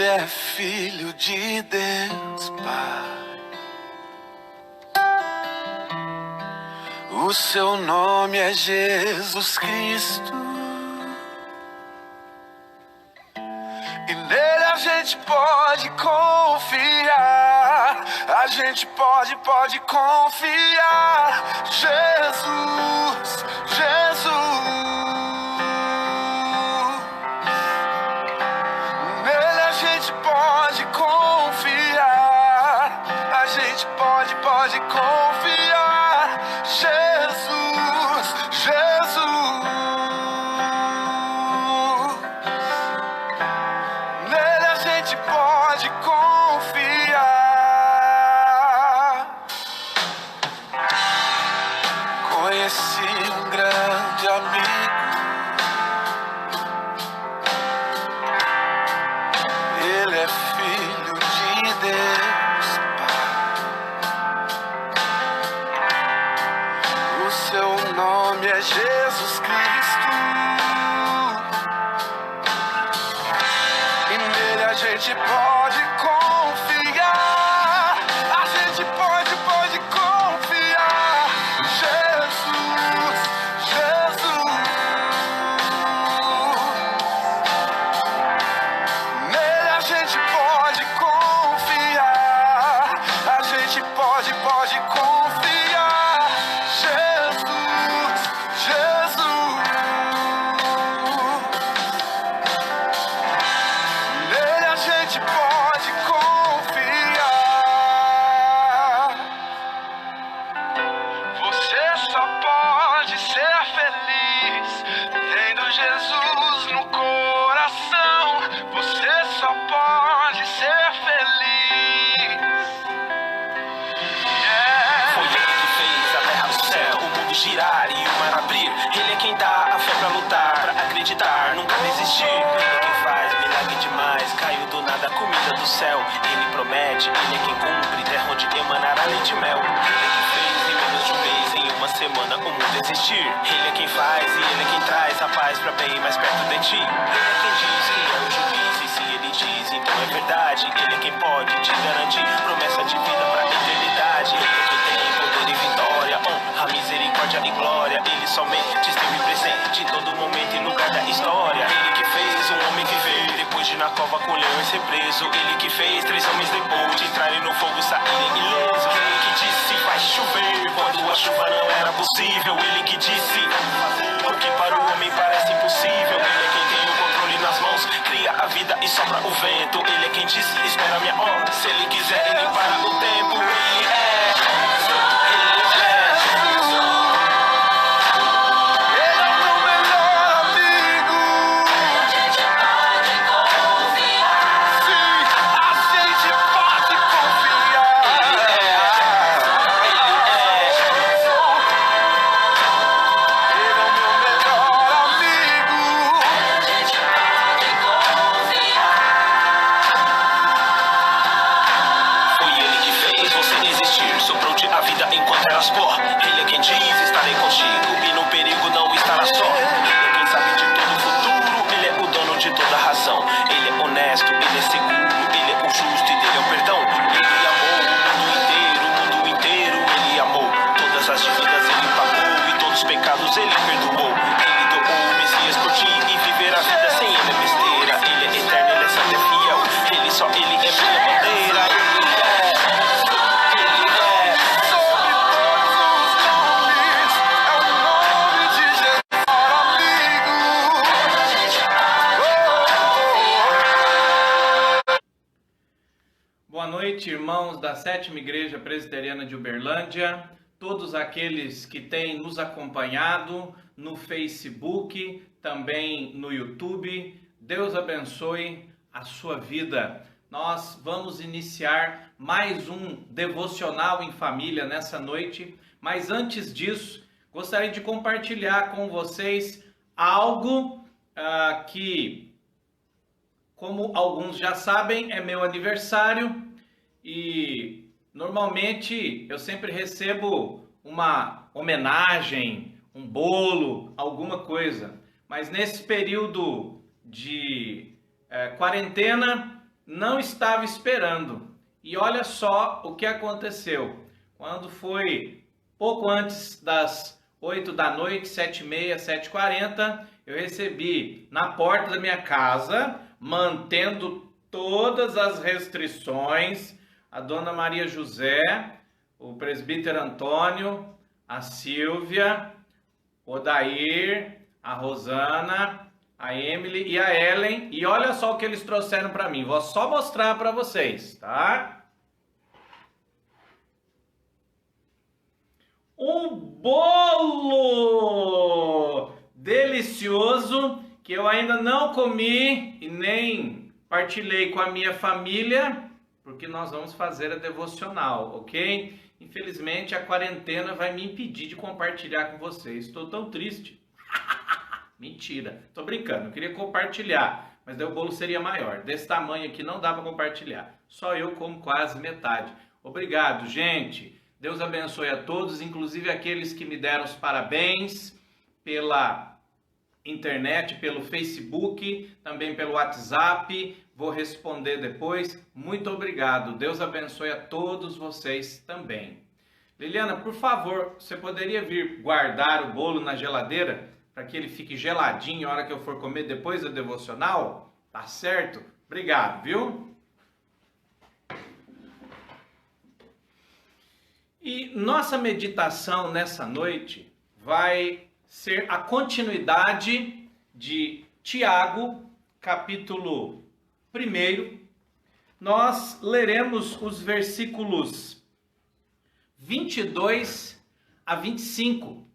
é filho de Deus, Pai. O seu nome é Jesus Cristo. E nele a gente pode confiar. A gente pode confiar. Jesus, Jesus. Nele a gente pode confiar. A gente pode confiar. Jesus, Jesus. Nele a gente pode confiar. Conheci um grande amigo. Ele é filho de Deus, Pai. O seu nome é Jesus Cristo. E nele a gente pode confiar. A gente pode confiar. Jesus, Jesus. Nele a gente pode confiar. A gente pode confiar. Jesus, Jesus. Nele a gente pode confiar. Você só pode ser feliz tendo Jesus no coração. Você só pode ser feliz. Foi ele que fez a terra do céu, o mundo girar e o mar abrir. Ele é quem dá a fé pra lutar, pra acreditar, nunca desistir. Ele é quem faz milagre demais, caiu do nada a comida do céu. Ele promete, ele é quem cumpre, terra onde emanará leite e mel. Ele é quem fez em menos de um mês, em uma semana o mundo existir. Ele é quem faz e ele é quem traz a paz pra bem mais perto de ti. Ele é quem diz que é o juiz e se ele diz, então é verdade. Ele é quem pode te garantir promessa de vida pra eternidade. Ele é quem tem poder e vitória, honra, misericórdia e glória. Ele somente esteve presente em todo momento e lugar da história. Ele que fez um homem viver depois de na cova com o leão e ser preso. Ele que fez 3 homens depois de entrarem no fogo saírem ilesos. Ele que disse vai chover quando a chuva não era possível. Ele que disse o que para o homem parece impossível. Ele é quem tem o controle nas mãos, cria a vida e sopra o vento. Ele é quem disse espera a minha hora. Se ele quiser ele para o tempo. Ele é. Ele é o meu melhor amigo. Sim, a gente pode confiar. Ele é o meu melhor amigo. Foi ele que fez você existir, soprou-te a vida enquanto eras pó. Ele é quem diz estarei contigo e no perigo não estará só. Ele é quem sabe de todo o futuro, ele é o dono de toda a razão. Ele é honesto, ele é seguro, ele é o justo e dele é o perdão. Ele amou o mundo inteiro ele amou. Todas as dívidas ele pagou e todos os pecados ele perdoou. Ele doou o Messias por ti e viver a vida sem ele é besteira. Ele é eterno, ele é santo e fiel. Ele só ele é minha bandeira. Ele é. Sobre todos os nomes, é o nome de Jesus, amigo. Boa noite, irmãos da Sétima Igreja Presbiteriana de Uberlândia, todos aqueles que têm nos acompanhado no Facebook, também no YouTube. Deus abençoe a sua vida. Nós vamos iniciar mais um devocional em família nessa noite, mas antes disso, gostaria de compartilhar com vocês algo que, como alguns já sabem, é meu aniversário e normalmente eu sempre recebo uma homenagem, um bolo, alguma coisa. Mas nesse período de quarentena, não estava esperando. E olha só o que aconteceu. Quando foi pouco antes das 8 da noite, 7h30, 7h40, eu recebi na porta da minha casa, mantendo todas as restrições, a dona Maria José, o presbítero Antônio, a Silvia, o Odair, a Rosana, a Emily e a Ellen. E olha só o que eles trouxeram para mim. Vou só mostrar para vocês, tá? Um bolo delicioso que eu ainda não comi e nem partilhei com a minha família, porque nós vamos fazer a devocional, ok? Infelizmente a quarentena vai me impedir de compartilhar com vocês. Estou tão triste. Mentira, tô brincando, eu queria compartilhar, mas daí o bolo seria maior. Desse tamanho aqui não dá para compartilhar. Só eu como quase metade. Obrigado, gente. Deus abençoe a todos, inclusive aqueles que me deram os parabéns pela internet, pelo Facebook, também pelo WhatsApp. Vou responder depois. Muito obrigado. Deus abençoe a todos vocês também. Liliana, por favor, você poderia vir guardar o bolo na geladeira para que ele fique geladinho na hora que eu for comer depois da devocional? Tá certo? Obrigado, viu? E nossa meditação nessa noite vai ser a continuidade de Tiago, capítulo 1. Nós leremos os versículos 22 a 25.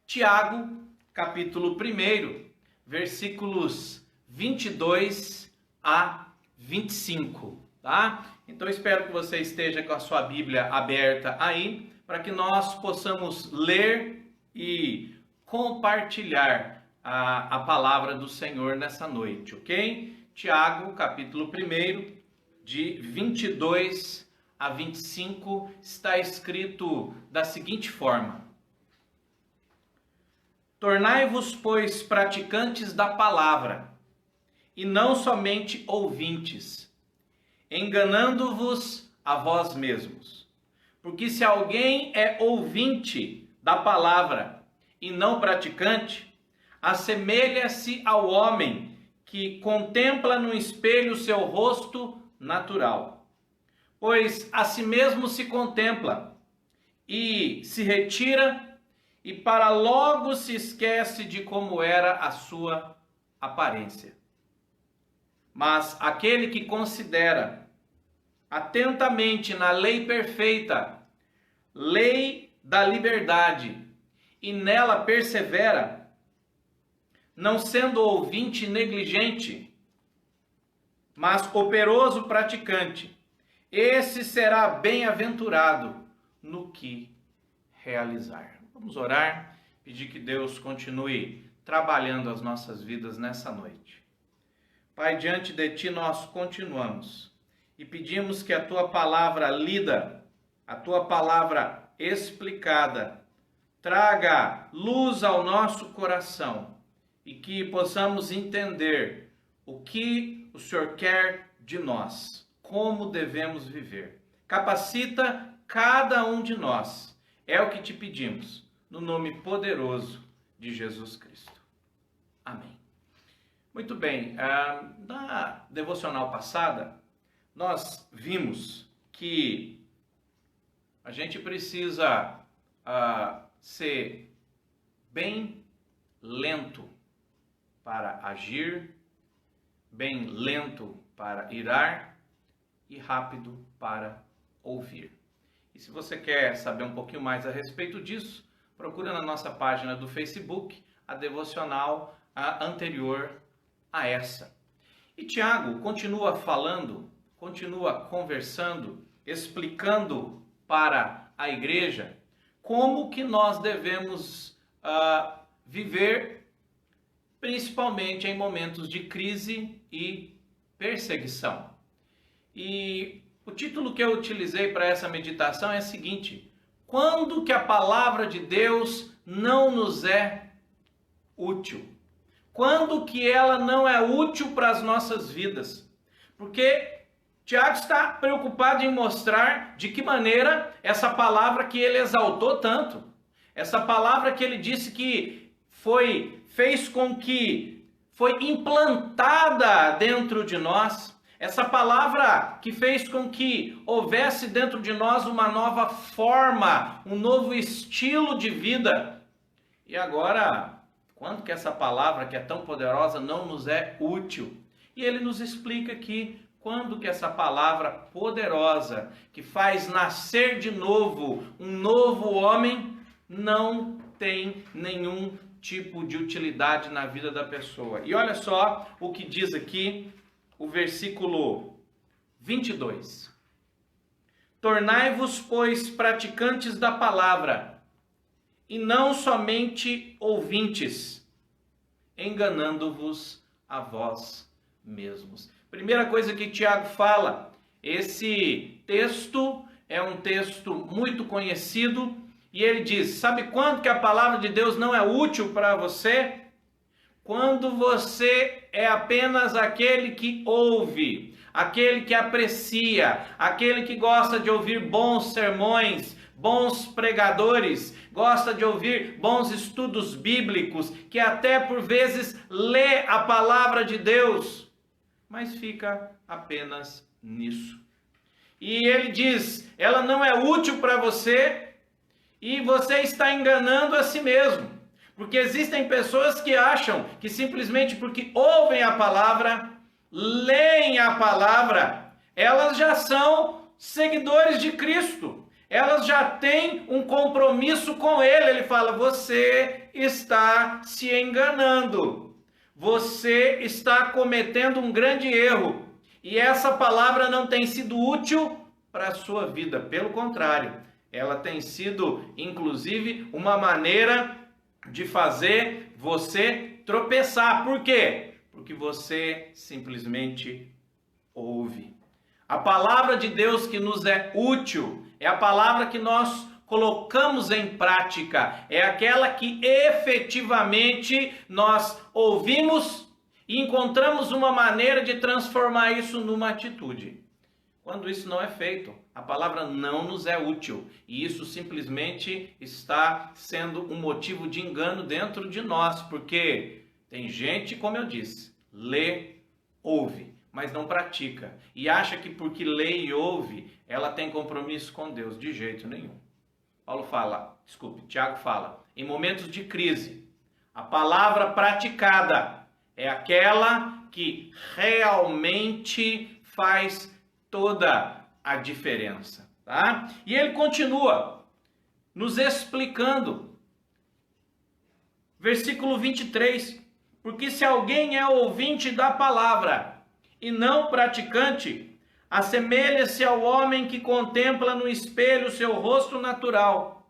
Tiago, capítulo 1, versículos 22 a 25, tá? Então espero que você esteja com a sua Bíblia aberta aí, para que nós possamos ler e compartilhar a palavra do Senhor nessa noite, ok? Tiago, capítulo 1, de 22 a 25, está escrito da seguinte forma: Tornai-vos, pois, praticantes da palavra, e não somente ouvintes, enganando-vos a vós mesmos. Porque se alguém é ouvinte da palavra e não praticante, assemelha-se ao homem que contempla no espelho seu rosto natural. Pois a si mesmo se contempla e se retira, e para logo se esquece de como era a sua aparência. Mas aquele que considera atentamente na lei perfeita, lei da liberdade, e nela persevera, não sendo ouvinte negligente, mas operoso praticante, esse será bem-aventurado no que realizar. Vamos orar, pedir que Deus continue trabalhando as nossas vidas nessa noite. Pai, diante de Ti nós continuamos e pedimos que a Tua palavra lida, a Tua palavra explicada, traga luz ao nosso coração e que possamos entender o que o Senhor quer de nós, como devemos viver. Capacita cada um de nós, é o que Te pedimos, no nome poderoso de Jesus Cristo. Amém. Muito bem, na devocional passada, nós vimos que a gente precisa ser bem lento para agir, bem lento para irar e rápido para ouvir. E se você quer saber um pouquinho mais a respeito disso, procura na nossa página do Facebook a devocional anterior a essa. E Tiago continua falando, continua conversando, explicando para a igreja como que nós devemos viver, principalmente em momentos de crise e perseguição. E o título que eu utilizei para essa meditação é o seguinte: quando que a palavra de Deus não nos é útil? Quando que ela não é útil para as nossas vidas? Porque Tiago está preocupado em mostrar de que maneira essa palavra que ele exaltou tanto, essa palavra que ele disse que fez com que foi implantada dentro de nós, essa palavra que fez com que houvesse dentro de nós uma nova forma, um novo estilo de vida. E agora, quando que essa palavra que é tão poderosa não nos é útil? E ele nos explica aqui quando que essa palavra poderosa, que faz nascer de novo um novo homem, não tem nenhum tipo de utilidade na vida da pessoa. E olha só o que diz aqui o versículo 22. Tornai-vos, pois, praticantes da palavra, e não somente ouvintes, enganando-vos a vós mesmos. Primeira coisa que Tiago fala, esse texto é um texto muito conhecido, e ele diz, sabe quando que a palavra de Deus não é útil para você? Quando você é apenas aquele que ouve, aquele que aprecia, aquele que gosta de ouvir bons sermões, bons pregadores, gosta de ouvir bons estudos bíblicos, que até por vezes lê a palavra de Deus, mas fica apenas nisso. E ele diz, ela não é útil para você e você está enganando a si mesmo. Porque existem pessoas que acham que simplesmente porque ouvem a palavra, leem a palavra, elas já são seguidores de Cristo. Elas já têm um compromisso com Ele. Ele fala, você está se enganando. Você está cometendo um grande erro. E essa palavra não tem sido útil para a sua vida. Pelo contrário, ela tem sido, inclusive, uma maneira de fazer você tropeçar. Por quê? Porque você simplesmente ouve. A palavra de Deus que nos é útil é a palavra que nós colocamos em prática. É aquela que efetivamente nós ouvimos e encontramos uma maneira de transformar isso numa atitude. Quando isso não é feito, a palavra não nos é útil. E isso simplesmente está sendo um motivo de engano dentro de nós. Porque tem gente, como eu disse, lê, ouve, mas não pratica. E acha que porque lê e ouve, ela tem compromisso com Deus. De jeito nenhum. Tiago fala, em momentos de crise, a palavra praticada é aquela que realmente faz toda a diferença, tá? E ele continua nos explicando, versículo 23, porque se alguém é ouvinte da palavra e não praticante, assemelha-se ao homem que contempla no espelho seu rosto natural,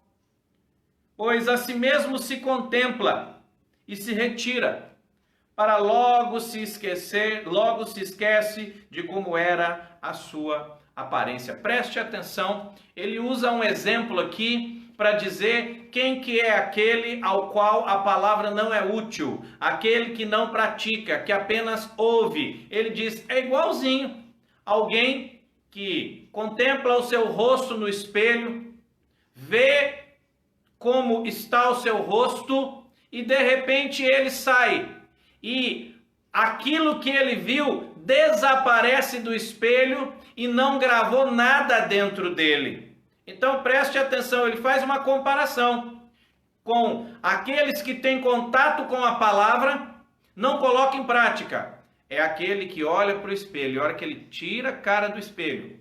pois a si mesmo se contempla e se retira, para logo se esquece de como era a sua aparência. Preste atenção, ele usa um exemplo aqui para dizer quem que é aquele ao qual a palavra não é útil, aquele que não pratica, que apenas ouve. Ele diz, é igualzinho alguém que contempla o seu rosto no espelho, vê como está o seu rosto e de repente ele sai e aquilo que ele viu desaparece do espelho e não gravou nada dentro dele. Então preste atenção, ele faz uma comparação com aqueles que têm contato com a palavra, não coloca em prática. É aquele que olha para o espelho, e a hora que ele tira a cara do espelho,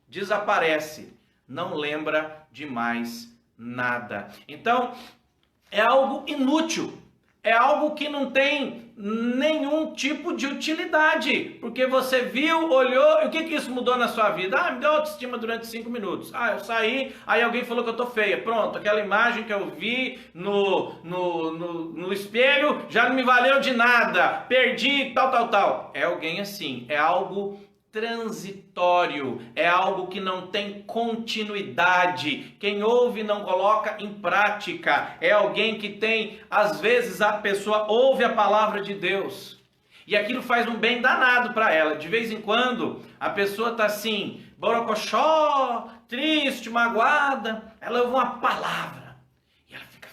desaparece, não lembra de mais nada. Então, é algo inútil. É algo que não tem nenhum tipo de utilidade. Porque você viu, olhou, e o que isso mudou na sua vida? Ah, me deu autoestima durante 5 minutos. Ah, eu saí, aí alguém falou que eu tô feia. Pronto, aquela imagem que eu vi no espelho já não me valeu de nada. Perdi, tal. É alguém assim, é algo transitório, é algo que não tem continuidade. Quem ouve não coloca em prática. É alguém que tem, às vezes a pessoa ouve a palavra de Deus E aquilo faz um bem danado para ela. De vez em quando, a pessoa está assim, borocochó, triste, magoada, ela ouve uma palavra. E ela fica,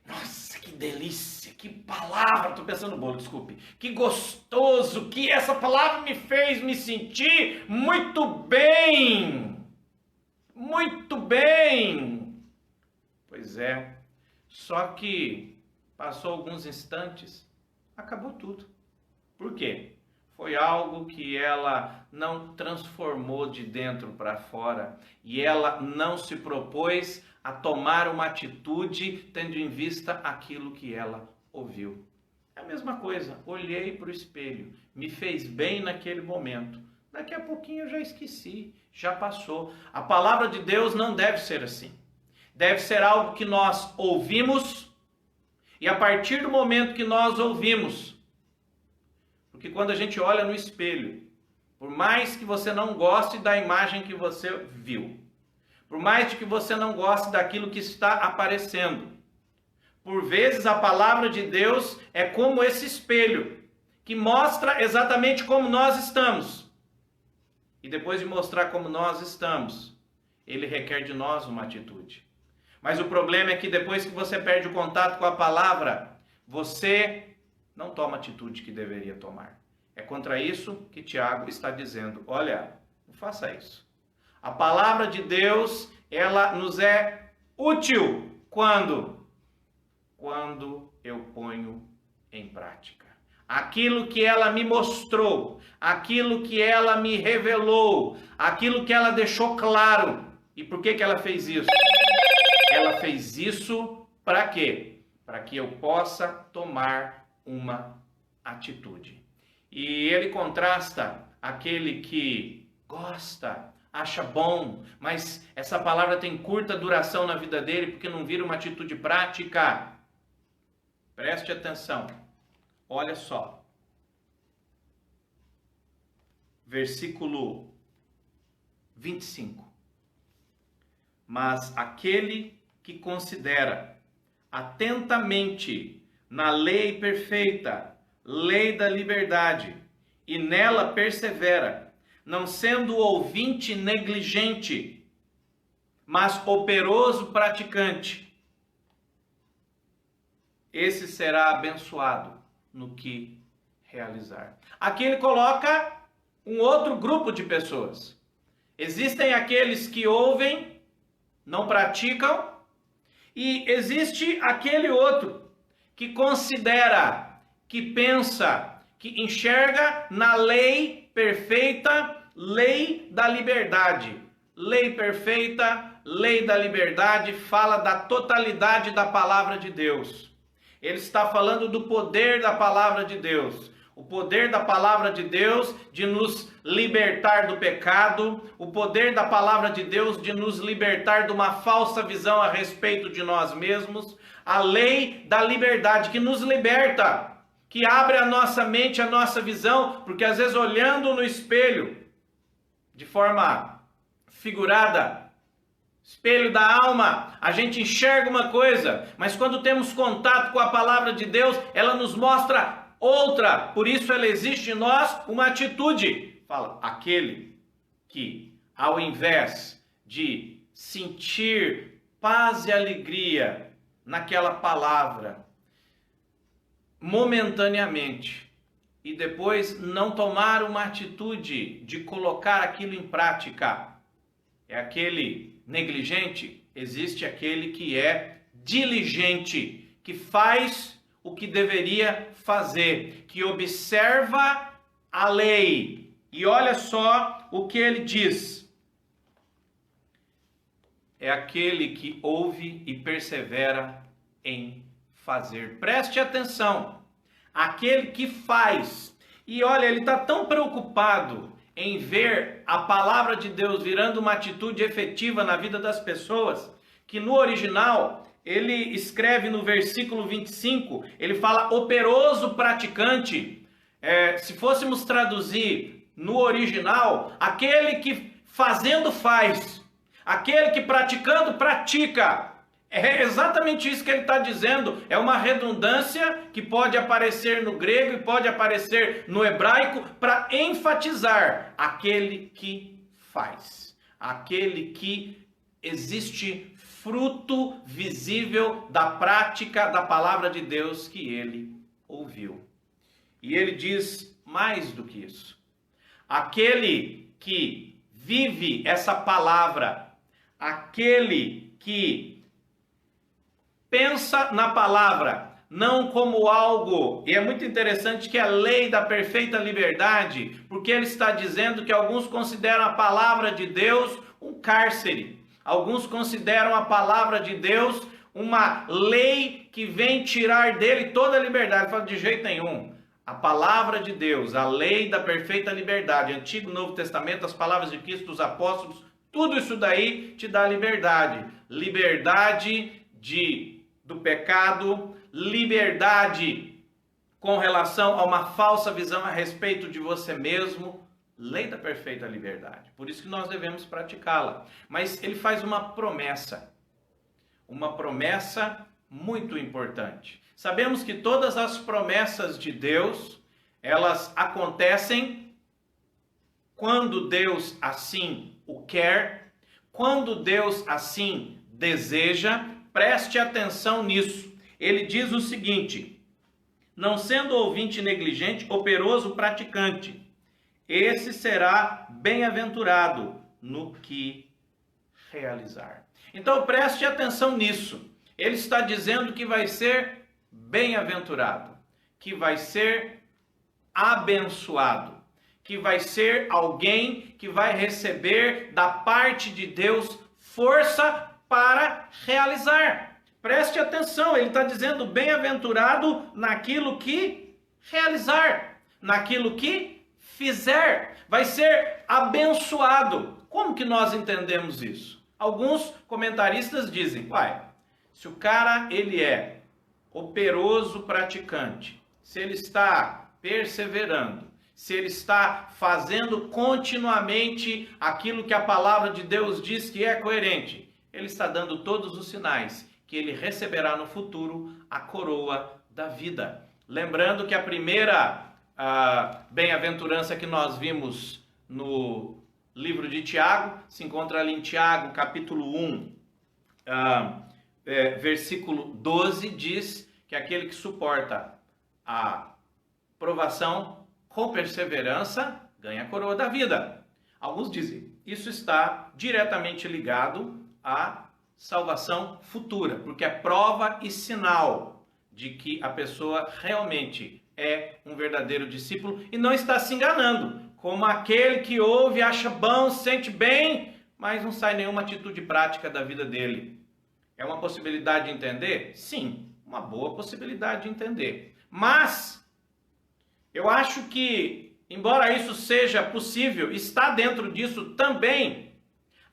nossa, que delícia, que palavra, estou pensando no bolo, desculpe. Que gostoso, que essa palavra me fez me sentir muito bem. Muito bem. Pois é, só que passou alguns instantes, acabou tudo. Por quê? Foi algo que ela não transformou de dentro para fora e ela não se propôs a tomar uma atitude tendo em vista aquilo que ela ouviu. É a mesma coisa, olhei para o espelho, me fez bem naquele momento. Daqui a pouquinho eu já esqueci, já passou. A palavra de Deus não deve ser assim. Deve ser algo que nós ouvimos e a partir do momento que nós ouvimos, porque quando a gente olha no espelho, por mais que você não goste da imagem que você viu, por mais que você não goste daquilo que está aparecendo, por vezes a palavra de Deus é como esse espelho, que mostra exatamente como nós estamos. E depois de mostrar como nós estamos, ele requer de nós uma atitude. Mas o problema é que depois que você perde o contato com a palavra, você não toma a atitude que deveria tomar. É contra isso que Tiago está dizendo, olha, não faça isso. A palavra de Deus, ela nos é útil quando eu ponho em prática. Aquilo que ela me mostrou, aquilo que ela me revelou, aquilo que ela deixou claro. E por que ela fez isso? Ela fez isso para quê? Para que eu possa tomar uma atitude. E ele contrasta aquele que gosta, acha bom, mas essa palavra tem curta duração na vida dele porque não vira uma atitude prática. Preste atenção. Olha só. Versículo 25. Mas aquele que considera atentamente na lei perfeita, lei da liberdade, e nela persevera, não sendo ouvinte negligente, mas operoso praticante, esse será abençoado no que realizar. Aqui ele coloca um outro grupo de pessoas. Existem aqueles que ouvem, não praticam, e existe aquele outro que considera, que pensa, que enxerga na lei perfeita, lei da liberdade. Lei perfeita, lei da liberdade, fala da totalidade da palavra de Deus. Ele está falando do poder da palavra de Deus. O poder da palavra de Deus de nos libertar do pecado, o poder da palavra de Deus de nos libertar de uma falsa visão a respeito de nós mesmos, a lei da liberdade que nos liberta, que abre a nossa mente, a nossa visão, porque às vezes olhando no espelho, de forma figurada, espelho da alma, a gente enxerga uma coisa, mas quando temos contato com a palavra de Deus, ela nos mostra outra, por isso ela existe em nós uma atitude. Fala, aquele que ao invés de sentir paz e alegria naquela palavra, momentaneamente, e depois não tomar uma atitude de colocar aquilo em prática, é aquele negligente. Existe aquele que é diligente, que faz o que deveria fazer, que observa a lei. E olha só o que ele diz. É aquele que ouve e persevera em fazer. Preste atenção. Aquele que faz. E olha, ele está tão preocupado em ver a palavra de Deus virando uma atitude efetiva na vida das pessoas, que no original ele escreve no versículo 25, ele fala operoso praticante. Se fôssemos traduzir no original, aquele que fazendo faz, aquele que praticando pratica. É exatamente isso que ele está dizendo. É uma redundância que pode aparecer no grego e pode aparecer no hebraico para enfatizar aquele que faz, aquele que existe fruto visível da prática da palavra de Deus que ele ouviu. E ele diz mais do que isso. Aquele que vive essa palavra, aquele que pensa na palavra, não como algo, e é muito interessante que a lei da perfeita liberdade, porque ele está dizendo que alguns consideram a palavra de Deus um cárcere, alguns consideram a palavra de Deus uma lei que vem tirar dele toda a liberdade. Ele fala, de jeito nenhum. A palavra de Deus, a lei da perfeita liberdade, Antigo e Novo Testamento, as palavras de Cristo, dos apóstolos, tudo isso daí te dá liberdade. Liberdade do pecado, liberdade com relação a uma falsa visão a respeito de você mesmo, lei da perfeita liberdade. Por isso que nós devemos praticá-la. Mas ele faz uma promessa muito importante. Sabemos que todas as promessas de Deus, elas acontecem quando Deus assim o quer, quando Deus assim deseja. Preste atenção nisso. Ele diz o seguinte: não sendo ouvinte negligente, operoso praticante, esse será bem-aventurado no que realizar. Então preste atenção nisso. Ele está dizendo que vai ser bem-aventurado, que vai ser abençoado, que vai ser alguém que vai receber da parte de Deus força para realizar. Preste atenção, ele está dizendo bem-aventurado naquilo que realizar, naquilo que fizer, vai ser abençoado. Como que nós entendemos isso? Alguns comentaristas dizem, se o cara ele é operoso praticante, se ele está perseverando, se ele está fazendo continuamente aquilo que a palavra de Deus diz que é coerente, ele está dando todos os sinais que ele receberá no futuro a coroa da vida. Lembrando que a primeira bem-aventurança que nós vimos no livro de Tiago, se encontra ali em Tiago, capítulo 1, versículo 12, diz que aquele que suporta a provação com perseverança ganha a coroa da vida. Alguns dizem, isso está diretamente ligado à salvação futura, porque é prova e sinal de que a pessoa realmente é um verdadeiro discípulo e não está se enganando, como aquele que ouve, acha bom, se sente bem, mas não sai nenhuma atitude prática da vida dele. É uma possibilidade de entender? Sim, uma boa possibilidade de entender. Mas eu acho que, embora isso seja possível, está dentro disso também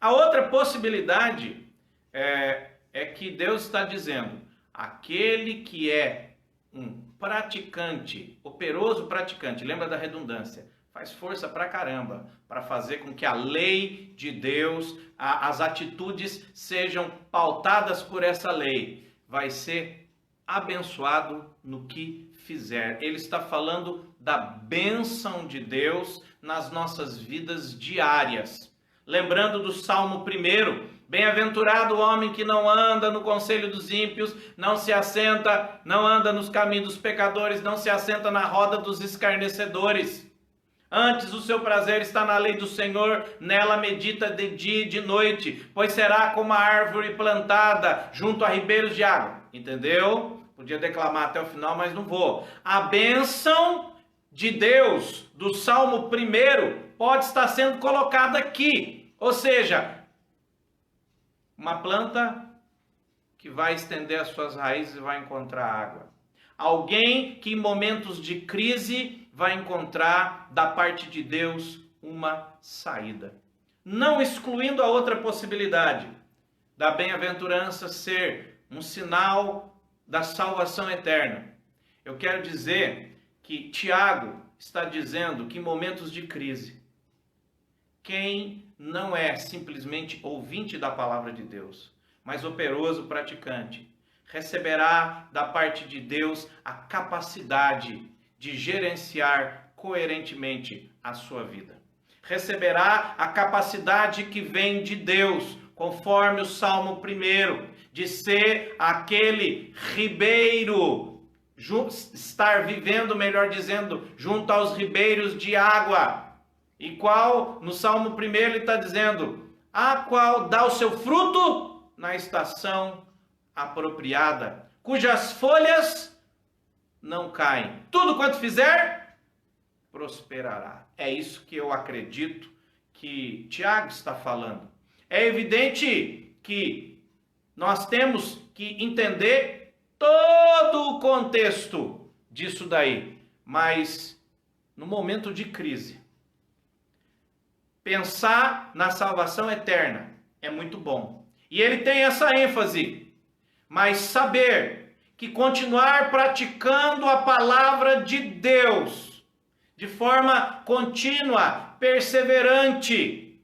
a outra possibilidade é que Deus está dizendo, aquele que é um praticante, operoso praticante, lembra da redundância, faz força pra caramba para fazer com que a lei de Deus, as atitudes sejam pautadas por essa lei, vai ser abençoado no que fizer. Ele está falando da bênção de Deus nas nossas vidas diárias. Lembrando do Salmo 1, bem-aventurado o homem que não anda no conselho dos ímpios, não se assenta, não anda nos caminhos dos pecadores, não se assenta na roda dos escarnecedores. Antes o seu prazer está na lei do Senhor, nela medita de dia e de noite, pois será como a árvore plantada junto a ribeiros de água. Entendeu? Podia declamar até o final, mas não vou. A bênção de Deus do Salmo 1 pode estar sendo colocada aqui. Ou seja, uma planta que vai estender as suas raízes e vai encontrar água. Alguém que em momentos de crise vai encontrar da parte de Deus uma saída. Não excluindo a outra possibilidade da bem-aventurança ser um sinal da salvação eterna. Eu quero dizer que Tiago está dizendo que em momentos de crise, quem não é simplesmente ouvinte da palavra de Deus, mas operoso praticante, receberá da parte de Deus a capacidade de gerenciar coerentemente a sua vida. Receberá a capacidade que vem de Deus, conforme o Salmo 1, de ser aquele ribeiro, estar vivendo, melhor dizendo, junto aos ribeiros de água. E qual, no Salmo 1 ele está dizendo, a qual dá o seu fruto na estação apropriada, cujas folhas não caem. Tudo quanto fizer, prosperará. É isso que eu acredito que Tiago está falando. É evidente que nós temos que entender todo o contexto disso daí, mas no momento de crise, pensar na salvação eterna é muito bom. E ele tem essa ênfase, mas saber que continuar praticando a palavra de Deus de forma contínua, perseverante,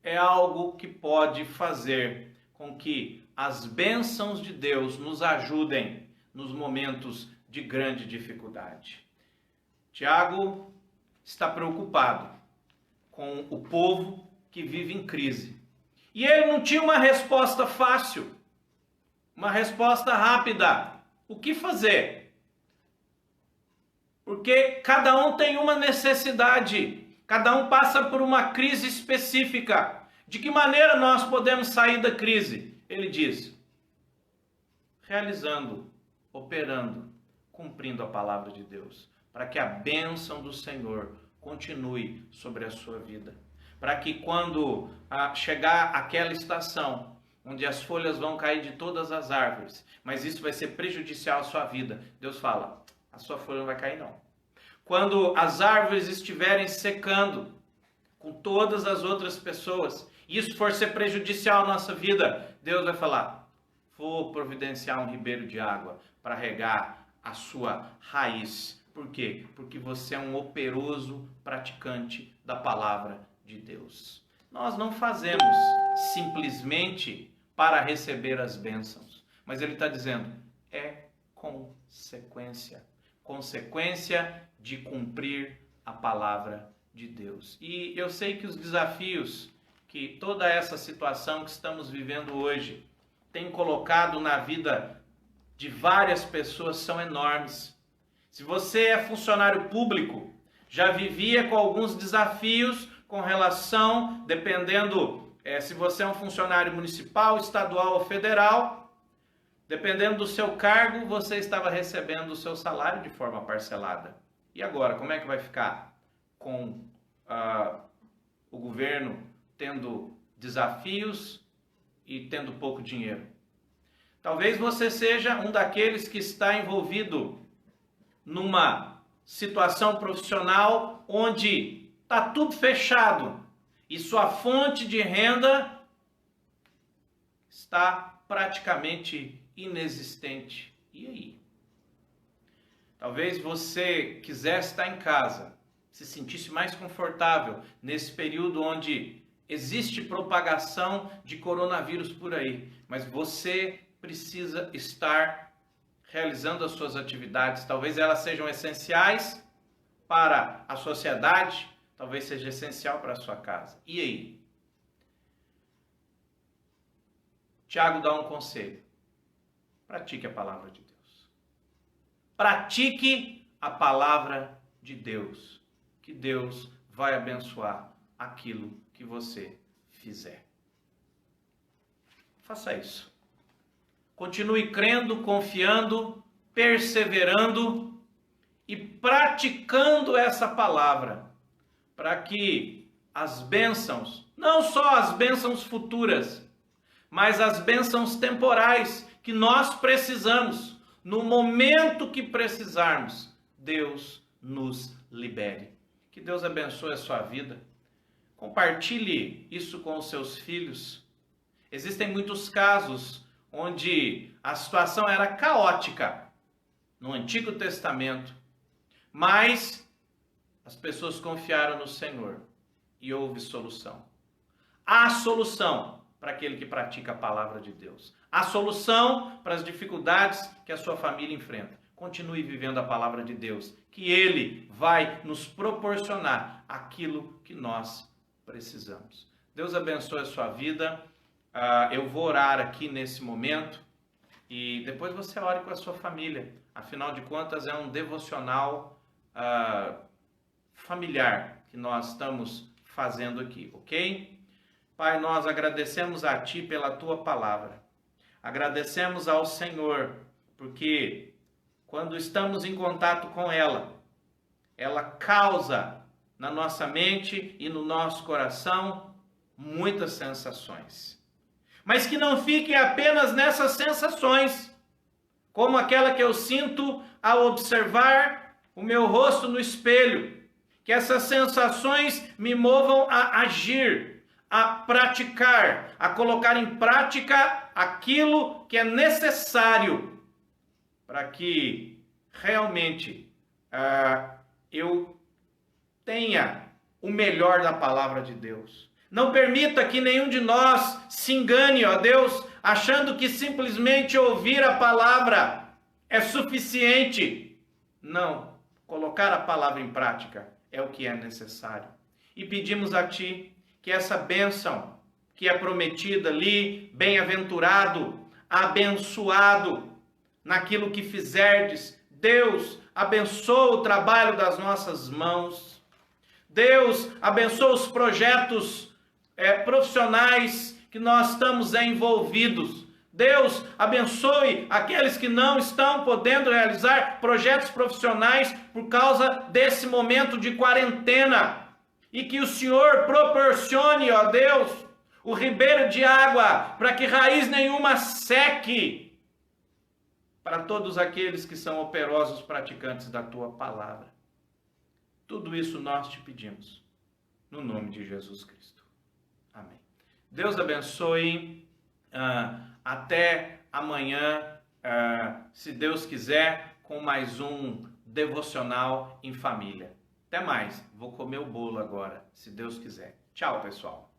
é algo que pode fazer com que as bênçãos de Deus nos ajudem nos momentos de grande dificuldade. Tiago está preocupado com o povo que vive em crise. E ele não tinha uma resposta fácil, uma resposta rápida. O que fazer? Porque cada um tem uma necessidade, cada um passa por uma crise específica. De que maneira nós podemos sair da crise? Ele diz, realizando, operando, cumprindo a palavra de Deus, para que a bênção do Senhor continue sobre a sua vida. Para que quando chegar aquela estação, onde as folhas vão cair de todas as árvores, mas isso vai ser prejudicial à sua vida, Deus fala, a sua folha não vai cair não. Quando as árvores estiverem secando com todas as outras pessoas, e isso for ser prejudicial à nossa vida, Deus vai falar, vou providenciar um ribeiro de água para regar a sua raiz. Por quê? Porque você é um operoso praticante da palavra de Deus. Nós não fazemos simplesmente para receber as bênçãos, mas ele está dizendo, é consequência. Consequência de cumprir a palavra de Deus. E eu sei que os desafios que toda essa situação que estamos vivendo hoje tem colocado na vida de várias pessoas são enormes. Se você é funcionário público, já vivia com alguns desafios com relação, dependendo se você é um funcionário municipal, estadual ou federal, dependendo do seu cargo, você estava recebendo o seu salário de forma parcelada. E agora, como é que vai ficar com o governo tendo desafios e tendo pouco dinheiro? Talvez você seja um daqueles que está envolvido numa situação profissional onde está tudo fechado e sua fonte de renda está praticamente inexistente. E aí? Talvez você quisesse estar em casa, se sentisse mais confortável nesse período onde existe propagação de coronavírus por aí, mas você precisa estar realizando as suas atividades. Talvez elas sejam essenciais para a sociedade, talvez seja essencial para a sua casa. E aí? Tiago dá um conselho. Pratique a palavra de Deus. Pratique a palavra de Deus. Que Deus vai abençoar aquilo que você fizer. Faça isso. Continue crendo, confiando, perseverando e praticando essa palavra, para que as bênçãos, não só as bênçãos futuras, mas as bênçãos temporais que nós precisamos, no momento que precisarmos, Deus nos libere. Que Deus abençoe a sua vida. Compartilhe isso com os seus filhos. Existem muitos casos onde a situação era caótica no Antigo Testamento, mas as pessoas confiaram no Senhor e houve solução. Há solução para aquele que pratica a palavra de Deus. A solução para as dificuldades que a sua família enfrenta. Continue vivendo a palavra de Deus, que Ele vai nos proporcionar aquilo que nós precisamos. Deus abençoe a sua vida. Eu vou orar aqui nesse momento e depois você ore com a sua família. Afinal de contas, é um devocional familiar que nós estamos fazendo aqui, ok? Pai, nós agradecemos a Ti pela Tua palavra. Agradecemos ao Senhor, porque quando estamos em contato com ela, ela causa na nossa mente e no nosso coração muitas sensações. Mas que não fiquem apenas nessas sensações, como aquela que eu sinto ao observar o meu rosto no espelho. Que essas sensações me movam a agir, a praticar, a colocar em prática aquilo que é necessário para que realmente eu tenha o melhor da palavra de Deus. Não permita que nenhum de nós se engane, ó Deus, achando que simplesmente ouvir a palavra é suficiente. Não, colocar a palavra em prática é o que é necessário. E pedimos a Ti que essa bênção que é prometida ali, bem-aventurado, abençoado naquilo que fizerdes, Deus abençoa o trabalho das nossas mãos. Deus abençoa os projetos profissionais que nós estamos envolvidos. Deus abençoe aqueles que não estão podendo realizar projetos profissionais por causa desse momento de quarentena. E que o Senhor proporcione, ó Deus, o ribeiro de água para que raiz nenhuma seque para todos aqueles que são operosos praticantes da Tua palavra. Tudo isso nós te pedimos, no nome de Jesus Cristo. Amém. Deus abençoe. Até amanhã, se Deus quiser, com mais um devocional em família. Até mais. Vou comer o bolo agora, se Deus quiser. Tchau, pessoal.